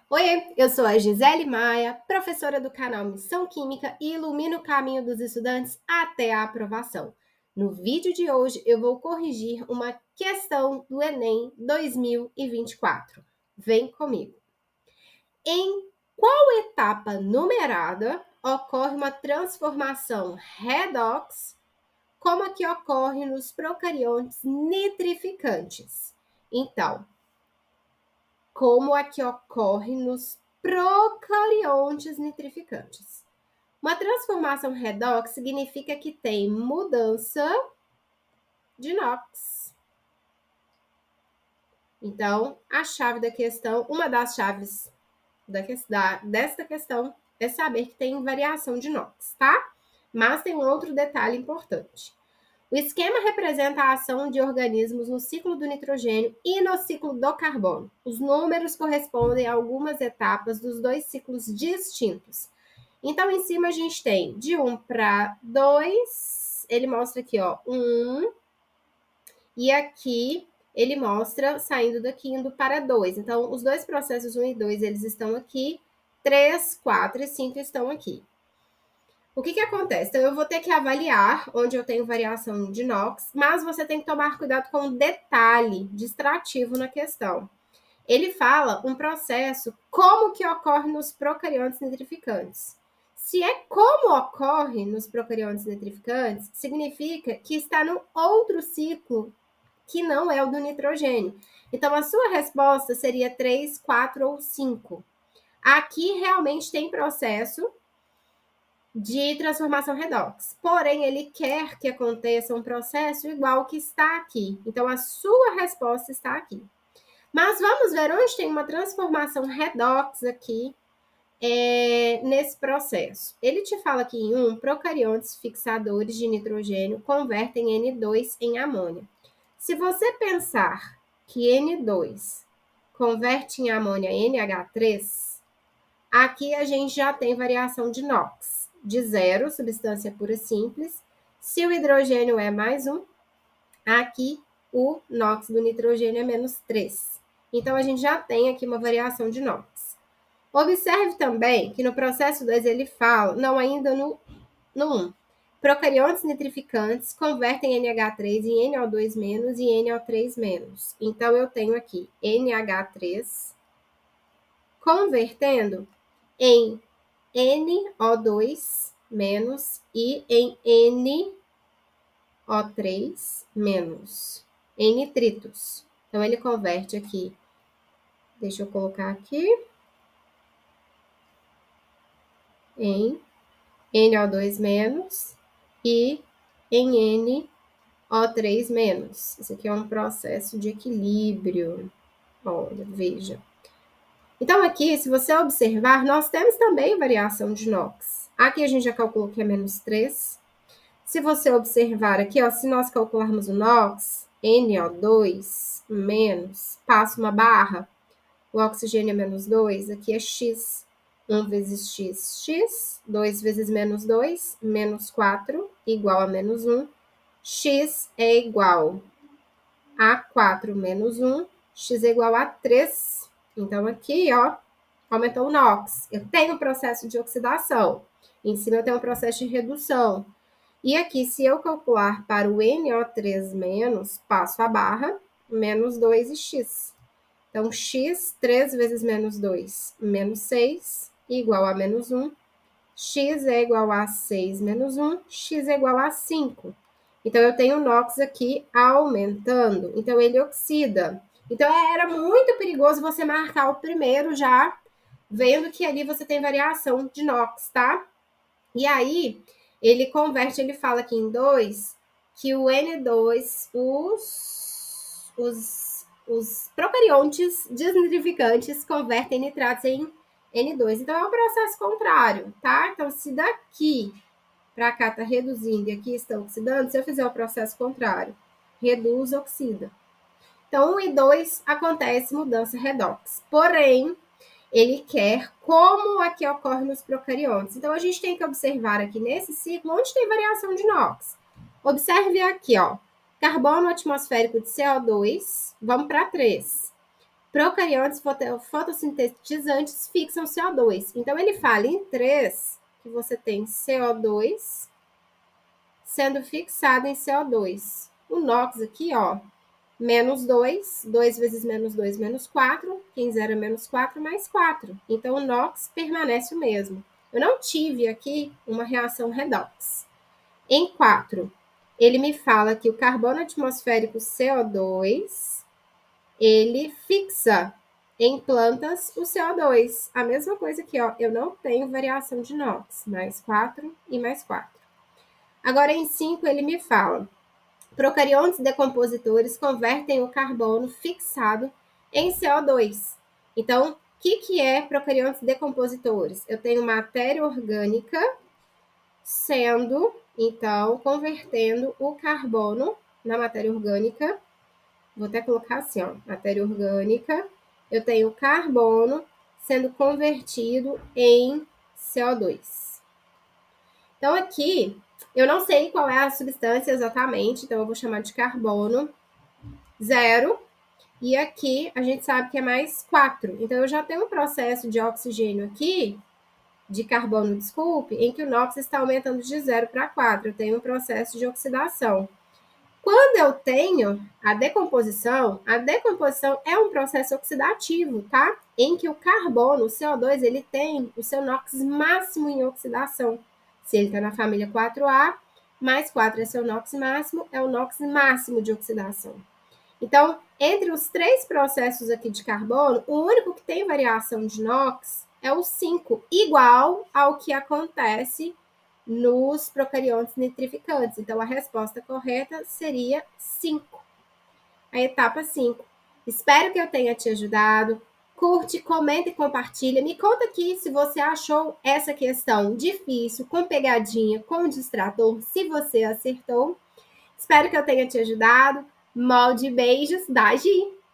Oi, eu sou a Gisele Maia, professora do canal Missão Química e ilumino o caminho dos estudantes até a aprovação. No vídeo de hoje, eu vou corrigir uma questão do Enem 2024. Vem comigo. Em qual etapa numerada ocorre uma transformação redox, como a que ocorre nos procariontes nitrificantes? Então, como a que ocorre nos procariontes nitrificantes. Uma transformação redox significa que tem mudança de NOx. Então, a chave da questão, uma das chaves desta questão é saber que tem variação de NOx, tá? Mas tem um outro detalhe importante. O esquema representa a ação de organismos no ciclo do nitrogênio e no ciclo do carbono. Os números correspondem a algumas etapas dos dois ciclos distintos. Então, em cima a gente tem de 1 para 2, ele mostra aqui, ó, 1, e aqui ele mostra saindo daqui, indo para 2. Então, os dois processos 1 e 2, eles estão aqui, 3, 4 e 5 estão aqui. O que acontece? Então, eu vou ter que avaliar onde eu tenho variação de NOx, mas você tem que tomar cuidado com um detalhe distrativo na questão. Ele fala um processo como que ocorre nos procariontes nitrificantes. Se é como ocorre nos procariontes nitrificantes, significa que está no outro ciclo que não é o do nitrogênio. Então, a sua resposta seria 3, 4 ou 5. Aqui realmente tem processo de transformação redox. Porém, ele quer que aconteça um processo igual ao que está aqui. Então, a sua resposta está aqui. Mas vamos ver onde tem uma transformação redox aqui nesse processo. Ele te fala que em procariontes fixadores de nitrogênio convertem N2 em amônia. Se você pensar que N2 converte em amônia NH3, aqui a gente já tem variação de NOx. De 0, substância pura simples. Se o hidrogênio é mais 1, aqui o NOx do nitrogênio é menos 3. Então, a gente já tem aqui uma variação de NOx. Observe também que no processo 2 ele fala, não ainda no 1, procariontes nitrificantes convertem NH3 em NO2- e NO3-. Então, eu tenho aqui NH3 convertendo em NO2- e em NO3-, em nitritos. Então, ele converte aqui, deixa eu colocar aqui, em NO2- e em NO3-. Isso aqui é um processo de equilíbrio. Olha, veja. Então, aqui, se você observar, nós temos também variação de NOx. Aqui a gente já calculou que é menos 3. Se você observar aqui, ó, se nós calcularmos o NOx, NO2-, passa uma barra, o oxigênio é menos 2, aqui é X. 1 vezes X, X. 2 vezes menos 2, menos 4, igual a menos 1. X é igual a 4 menos 1. X é igual a 3. Então, aqui, ó, aumentou o NOx. Eu tenho um processo de oxidação. Em cima eu tenho um processo de redução. E aqui, se eu calcular para o NO3-, passo a barra, menos 2 e X. Então, X, 3 vezes menos 2, menos 6, igual a menos 1. X é igual a 6 menos 1. X é igual a 5. Então, eu tenho o NOx aqui aumentando. Então, ele oxida. Então, era muito perigoso você marcar o primeiro já, vendo que ali você tem variação de NOx, tá? E aí, ele converte, ele fala aqui em 2, que o N2, os procariontes desnitrificantes convertem nitratos em N2. Então, é um processo contrário, tá? Então, se daqui para cá está reduzindo e aqui está oxidando, se eu fizer o processo contrário, reduz, oxida. Então, 1 e 2 acontece mudança redox. Porém, ele quer como aqui ocorre nos procariontes. Então, a gente tem que observar aqui nesse ciclo onde tem variação de NOx. Observe aqui, ó, carbono atmosférico de CO2, vamos para 3. procariontes fotossintetizantes fixam CO2. Então, ele fala em 3 que você tem CO2 sendo fixado em CO2. O NOx aqui, ó, menos 2, 2 vezes menos 2, menos 4, quem zera menos 4, mais 4. Então, o NOx permanece o mesmo. Eu não tive aqui uma reação redox. Em 4, ele me fala que o carbono atmosférico CO2, ele fixa em plantas o CO2. A mesma coisa aqui, ó, eu não tenho variação de NOx, mais 4 e mais 4. Agora, em 5, ele me fala, procariontes decompositores convertem o carbono fixado em CO2. Então, o que é procariontes decompositores? Eu tenho matéria orgânica sendo, então, convertendo o carbono na matéria orgânica. Vou até colocar assim, ó, matéria orgânica. Eu tenho carbono sendo convertido em CO2. Então, aqui, eu não sei qual é a substância exatamente, então eu vou chamar de carbono 0. E aqui, a gente sabe que é mais 4. Então, eu já tenho um processo de oxigênio aqui, de carbono, desculpe, em que o NOx está aumentando de 0 para 4. Eu tenho um processo de oxidação. Quando eu tenho a decomposição é um processo oxidativo, tá? Em que o carbono, o CO2, ele tem o seu NOx máximo em oxidação. Se ele está na família 4A, mais 4 é seu NOx máximo, é o NOx máximo de oxidação. Então, entre os 3 processos aqui de carbono, o único que tem variação de NOx é o 5, igual ao que acontece nos procariontes nitrificantes. Então, a resposta correta seria 5. A etapa 5. Espero que eu tenha te ajudado. Curte, comenta e compartilha. Me conta aqui se você achou essa questão difícil, com pegadinha, com distrator, se você acertou. Espero que eu tenha te ajudado. Molde beijos da Gi.